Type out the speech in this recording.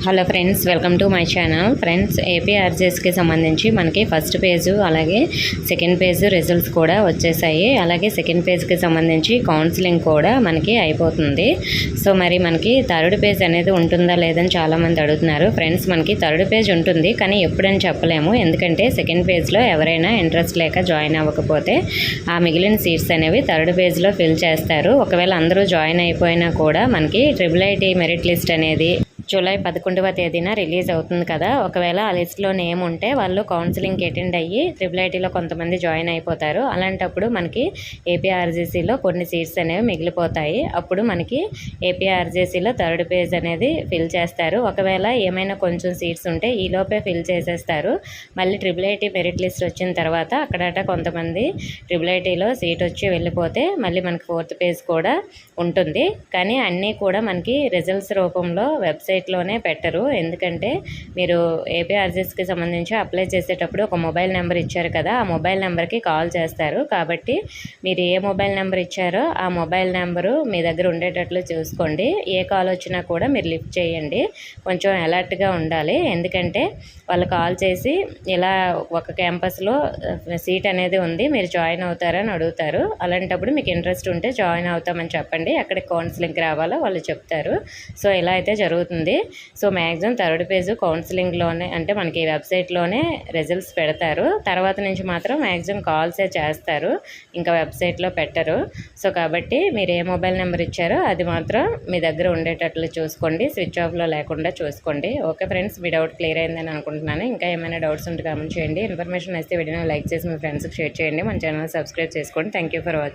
Hello friends, welcome to my channel. Friends, ఏపీఆర్జేఎస్కి సంబంధించి మనకి ఫస్ట్ పేజు అలాగే సెకండ్ పేజు రిజల్ట్స్ కూడా వచ్చేసాయి. అలాగే సెకండ్ పేజ్కి సంబంధించి కౌన్సిలింగ్ కూడా మనకి అయిపోతుంది. సో మరి మనకి థర్డ్ పేజ్ అనేది ఉంటుందా లేదని చాలామంది అడుగుతున్నారు. ఫ్రెండ్స్, మనకి థర్డ్ పేజ్ ఉంటుంది, కానీ ఎప్పుడని చెప్పలేము. ఎందుకంటే సెకండ్ పేజ్లో ఎవరైనా ఇంట్రెస్ట్ లేక జాయిన్ అవ్వకపోతే ఆ మిగిలిన సీట్స్ అనేవి థర్డ్ పేజ్లో ఫిల్ చేస్తారు. ఒకవేళ అందరూ జాయిన్ అయిపోయినా కూడా మనకి IIIT మెరిట్ లిస్ట్ అనేది జూలై 11వ తేదీన రిలీజ్ అవుతుంది కదా. ఒకవేళ ఆ లిస్ట్లో నేమ్ ఉంటే వాళ్ళు కౌన్సిలింగ్కి అటెండ్ అయ్యి IIITలో కొంతమంది జాయిన్ అయిపోతారు. అలాంటప్పుడు మనకి ఏపీఆర్జేసీలో కొన్ని సీట్స్ అనేవి మిగిలిపోతాయి. అప్పుడు మనకి ఏపీఆర్జేసీలో థర్డ్ పేజ్ అనేది ఫిల్ చేస్తారు. ఒకవేళ ఏమైనా కొంచెం సీట్స్ ఉంటే ఈలోపే ఫిల్ చేసేస్తారు. మళ్ళీ IIIT మెరిట్ లిస్ట్ వచ్చిన తర్వాత అక్కడట కొంతమంది IIITలో సీట్ వచ్చి వెళ్ళిపోతే మళ్ళీ మనకి ఫోర్త్ పేజ్ కూడా ఉంటుంది. కానీ అన్నీ కూడా మనకి రిజల్ట్స్ రూపంలో వెబ్సైట్లోనే పెట్టరు. ఎందుకంటే మీరు ఏపీఆర్జేఎస్కి సంబంధించి అప్లై చేసేటప్పుడు ఒక మొబైల్ నెంబర్ ఇచ్చారు కదా, ఆ మొబైల్ నెంబర్కి కాల్ చేస్తారు. కాబట్టి మీరు ఏ మొబైల్ నెంబర్ ఇచ్చారో ఆ మొబైల్ నెంబరు మీ దగ్గర ఉండేటట్లు చూసుకోండి. ఏ కాల్ వచ్చినా కూడా మీరు లిఫ్ట్ చేయండి. కొంచెం అలర్ట్గా ఉండాలి. ఎందుకంటే వాళ్ళు కాల్ చేసి ఇలా ఒక క్యాంపస్లో సీట్ అనేది ఉంది, మీరు జాయిన్ అవుతారని అడుగుతారు. అలాంటప్పుడు మీకు ఇంట్రెస్ట్ ఉంటే జాయిన్ అవుతామని చెప్పండి. ఎక్కడికి కౌన్సిలింగ్కి రావాలో వాళ్ళు చెప్తారు. సో ఇలా అయితే జరుగుతుంది. సో మ్యాక్సిమం థర్డ్ పేజ్ కౌన్సిలింగ్లోనే, అంటే మనకి వెబ్సైట్లోనే రిజల్ట్స్ పెడతారు. తర్వాత నుంచి మాత్రం మ్యాక్సిమం కాల్సే చేస్తారు, ఇంకా వెబ్సైట్లో పెట్టరు. సో కాబట్టి మీరు ఏ మొబైల్ నెంబర్ ఇచ్చారో అది మాత్రం మీ దగ్గర ఉండేటట్లు చూసుకోండి, స్విచ్ ఆఫ్లో లేకుండా చూసుకోండి. ఓకే ఫ్రెండ్స్, మీ డౌట్ క్లియర్ అయిందని అనుకుంటున్నాను. ఇంకా ఏమైనా డౌట్స్ ఉంటే కామెంట్ చేయండి. ఇన్ఫర్మేషన్ అయితే వీడియోని లైక్ చేసి మీ ఫ్రెండ్స్కి షేర్ చేయండి. మన ఛానల్ సబ్స్క్రైబ్ చేసుకోండి. Thank you for watching.